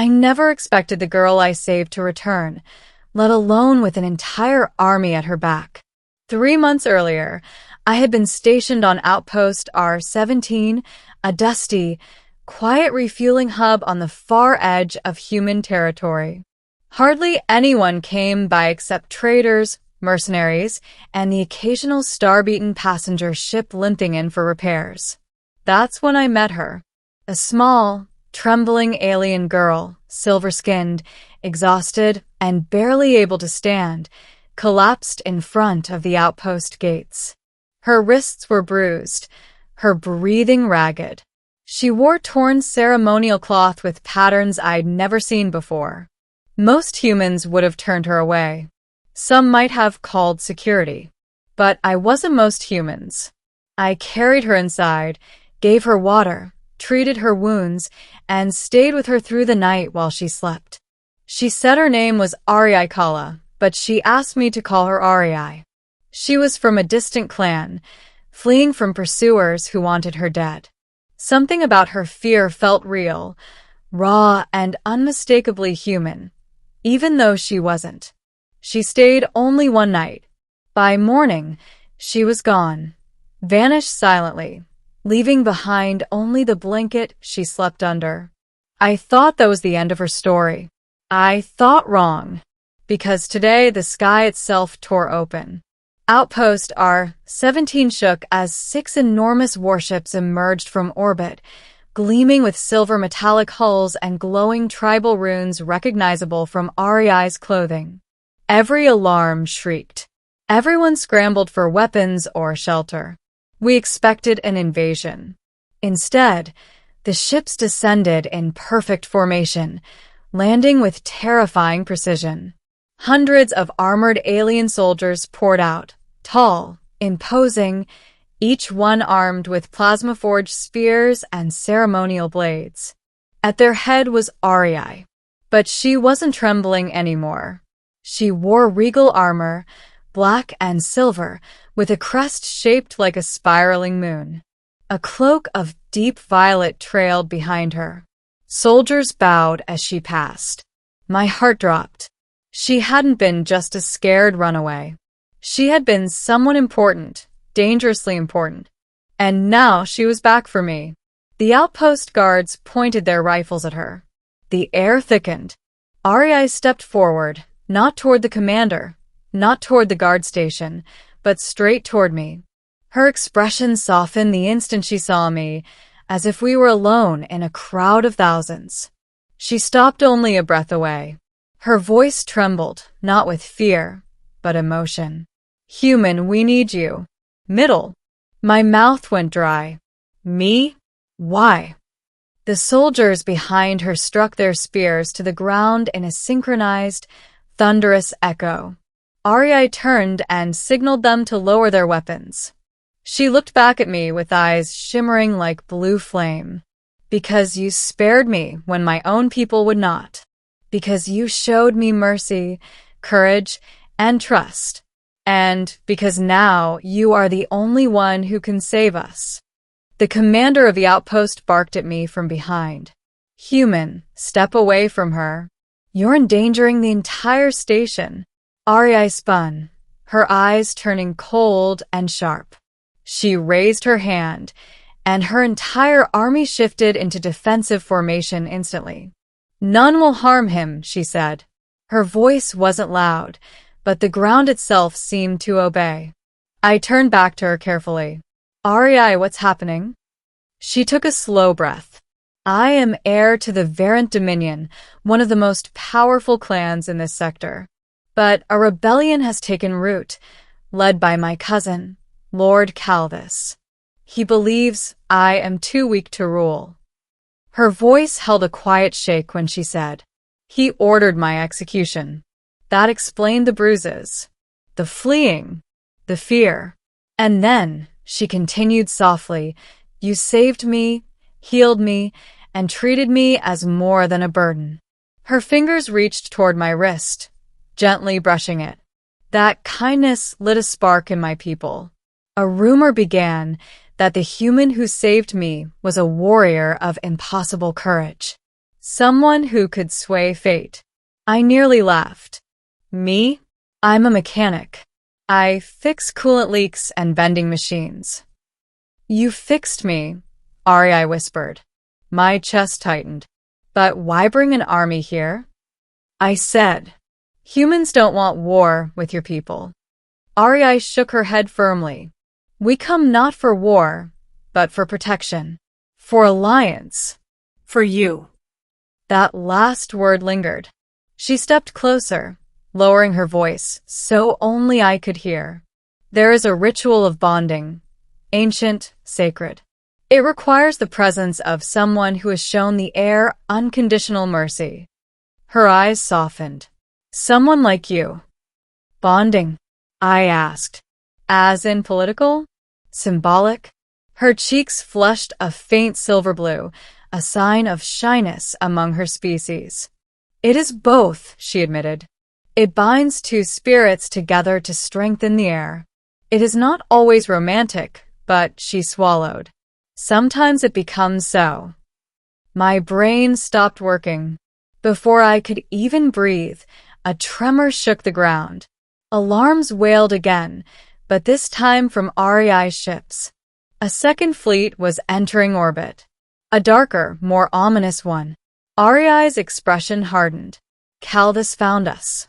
I never expected the girl I saved to return, let alone with an entire army at her back. 3 months earlier, I had been stationed on Outpost R-17, a dusty, quiet refueling hub on the far edge of human territory. Hardly anyone came by except traders, mercenaries, and the occasional star-beaten passenger ship limping in for repairs. That's when I met her. A small, trembling alien girl, silver-skinned, exhausted, and barely able to stand, collapsed in front of the outpost gates. Her wrists were bruised, her breathing ragged. She wore torn ceremonial cloth with patterns I'd never seen before. Most humans would have turned her away. Some might have called security. But I wasn't most humans. I carried her inside, gave her water, treated her wounds, and stayed with her through the night while she slept. She said her name was Arii Kala, but she asked me to call her Arii. She was from a distant clan, fleeing from pursuers who wanted her dead. Something about her fear felt real, raw, and unmistakably human, even though she wasn't. She stayed only one night. By morning, she was gone, vanished silently, leaving behind only the blanket she slept under. I thought that was the end of her story. I thought wrong, because today the sky itself tore open. Outpost R-17 shook as 6 enormous warships emerged from orbit, gleaming with silver metallic hulls and glowing tribal runes recognizable from Arii's clothing. Every alarm shrieked. Everyone scrambled for weapons or shelter. We expected an invasion. Instead, the ships descended in perfect formation, landing with terrifying precision. Hundreds of armored alien soldiers poured out, tall, imposing, each one armed with plasma-forged spears and ceremonial blades. At their head was Arii, but she wasn't trembling anymore. She wore regal armor, black and silver, with a crest shaped like a spiraling moon. A cloak of deep violet trailed behind her. Soldiers bowed as she passed. My heart dropped. She hadn't been just a scared runaway. She had been someone important, dangerously important. And now she was back for me. The outpost guards pointed their rifles at her. The air thickened. Arii stepped forward, not toward the commander, not toward the guard station, but straight toward me. Her expression softened the instant she saw me, as if we were alone in a crowd of thousands. She stopped only a breath away. Her voice trembled, not with fear, but emotion. "Human, we need you." Middle. My mouth went dry. Me? Why? The soldiers behind her struck their spears to the ground in a synchronized, thunderous echo. Arii turned and signaled them to lower their weapons. She looked back at me with eyes shimmering like blue flame. "Because you spared me when my own people would not. Because you showed me mercy, courage, and trust. And because now you are the only one who can save us." The commander of the outpost barked at me from behind. "Human, step away from her. You're endangering the entire station." Arii spun, her eyes turning cold and sharp. She raised her hand, and her entire army shifted into defensive formation instantly. "None will harm him," she said. Her voice wasn't loud, but the ground itself seemed to obey. I turned back to her carefully. "Arii, what's happening?" She took a slow breath. "I am heir to the Varant Dominion, one of the most powerful clans in this sector. But a rebellion has taken root, led by my cousin, Lord Calvis. He believes I am too weak to rule." Her voice held a quiet shake when she said, "He ordered my execution." That explained the bruises, the fleeing, the fear. And then, she continued softly, "You saved me, healed me, and treated me as more than a burden." Her fingers reached toward my wrist, gently brushing it. That kindness lit a spark in my people. A rumor began that the human who saved me was a warrior of impossible courage. Someone who could sway fate. I nearly laughed. Me? I'm a mechanic. I fix coolant leaks and vending machines. You fixed me, REI whispered. My chest tightened. But why bring an army here? I said, humans don't want war with your people. REI shook her head firmly. We come not for war, but for protection. For alliance. For you. That last word lingered. She stepped closer, lowering her voice so only I could hear. There is a ritual of bonding, ancient, sacred. It requires the presence of someone who has shown the heir unconditional mercy. Her eyes softened. Someone like you. Bonding? I asked. As in political? Symbolic? Her cheeks flushed a faint silver blue, a sign of shyness among her species. It is both, she admitted. It binds two spirits together to strengthen the heir. It is not always romantic, but she swallowed. Sometimes it becomes so. My brain stopped working. Before I could even breathe, a tremor shook the ground. Alarms wailed again, but this time from REI's ships. A second fleet was entering orbit. A darker, more ominous one. REI's expression hardened. Caldas found us.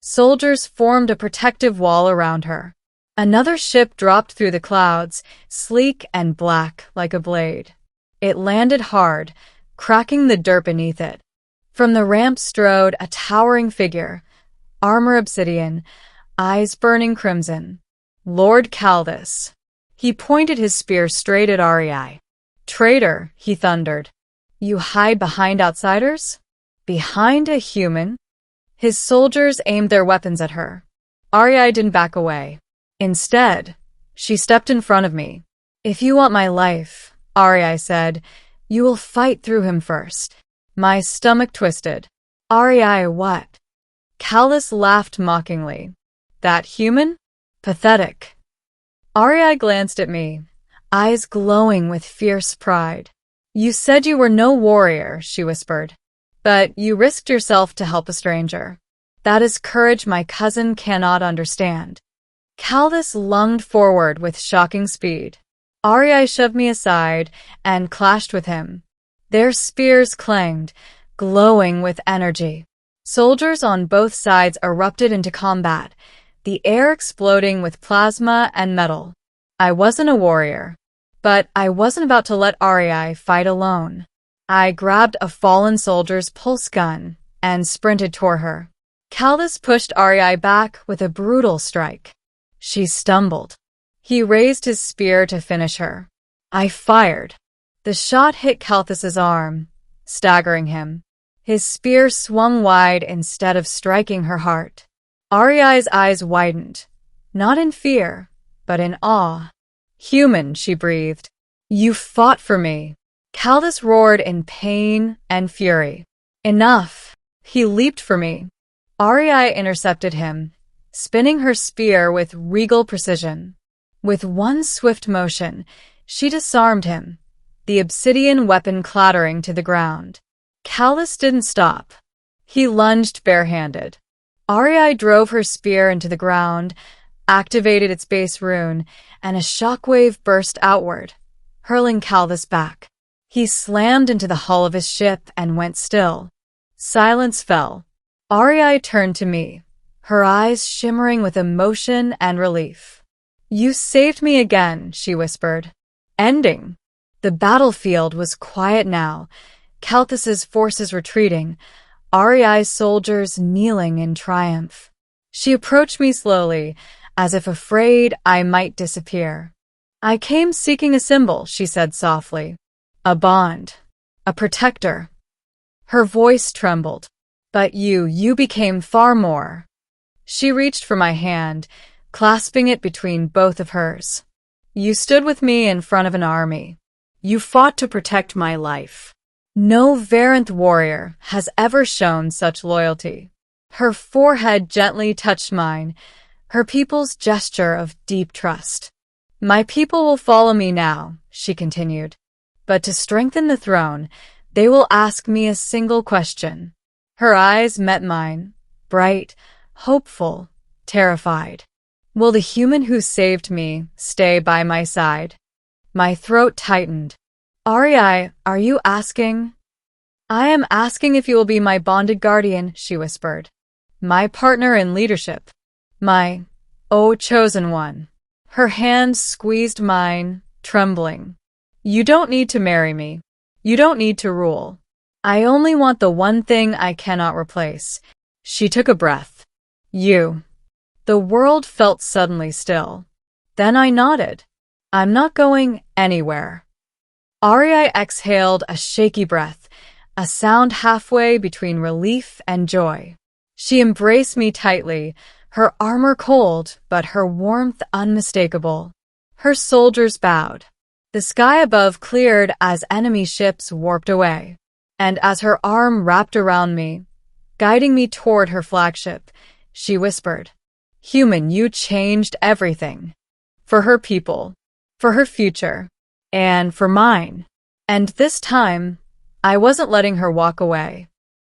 Soldiers formed a protective wall around her. Another ship dropped through the clouds, sleek and black like a blade. It landed hard, cracking the dirt beneath it. From the ramp strode a towering figure, armor obsidian, eyes burning crimson. Lord Caldas. He pointed his spear straight at REI. Traitor, he thundered. You hide behind outsiders? Behind a human? His soldiers aimed their weapons at her. REI didn't back away. Instead, she stepped in front of me. If you want my life, REI said, you will fight through him first. My stomach twisted. REI, what? Caldas laughed mockingly. That human? Pathetic. REI glanced at me, eyes glowing with fierce pride. You said you were no warrior, she whispered. But you risked yourself to help a stranger. That is courage my cousin cannot understand. Caldas lunged forward with shocking speed. REI shoved me aside and clashed with him. Their spears clanged, glowing with energy. Soldiers on both sides erupted into combat, the air exploding with plasma and metal. I wasn't a warrior, but I wasn't about to let REI fight alone. I grabbed a fallen soldier's pulse gun and sprinted toward her. Caldas pushed REI back with a brutal strike. She stumbled. He raised his spear to finish her. I fired. The shot hit Caldas' arm, staggering him. His spear swung wide instead of striking her heart. REI's eyes widened, not in fear, but in awe. Human, she breathed. You fought for me. Caldas roared in pain and fury. Enough. He leaped for me. REI intercepted him, spinning her spear with regal precision. With one swift motion, she disarmed him, the obsidian weapon clattering to the ground. Caldas didn't stop. He lunged barehanded. REI drove her spear into the ground, activated its base rune, and a shockwave burst outward, hurling Caldas back. He slammed into the hull of his ship and went still. Silence fell. REI turned to me, her eyes shimmering with emotion and relief. You saved me again, she whispered. Ending. The battlefield was quiet now, Caldas' forces retreating, REI's soldiers kneeling in triumph. She approached me slowly, as if afraid I might disappear. I came seeking a symbol, she said softly. A bond. A protector. Her voice trembled. But you became far more. She reached for my hand, clasping it between both of hers. You stood with me in front of an army. You fought to protect my life. No Varanth warrior has ever shown such loyalty. Her forehead gently touched mine, her people's gesture of deep trust. My people will follow me now, she continued. But to strengthen the throne, They will ask me a single question. Her eyes met mine, bright, hopeful, terrified. Will the human who saved me stay by my side? My throat tightened. Ari, are you asking? I am asking if you will be my bonded guardian, she whispered. My partner in leadership. My, chosen one. Her hand squeezed mine, trembling. You don't need to marry me. You don't need to rule. I only want the one thing I cannot replace. She took a breath. You. The world felt suddenly still. Then I nodded. I'm not going anywhere. Ari exhaled a shaky breath, a sound halfway between relief and joy. She embraced me tightly, her armor cold, but her warmth unmistakable. Her soldiers bowed. The sky above cleared as enemy ships warped away. And as her arm wrapped around me, guiding me toward her flagship, she whispered, Human, you changed everything. For her people, for her future, and for mine. And this time, I wasn't letting her walk away.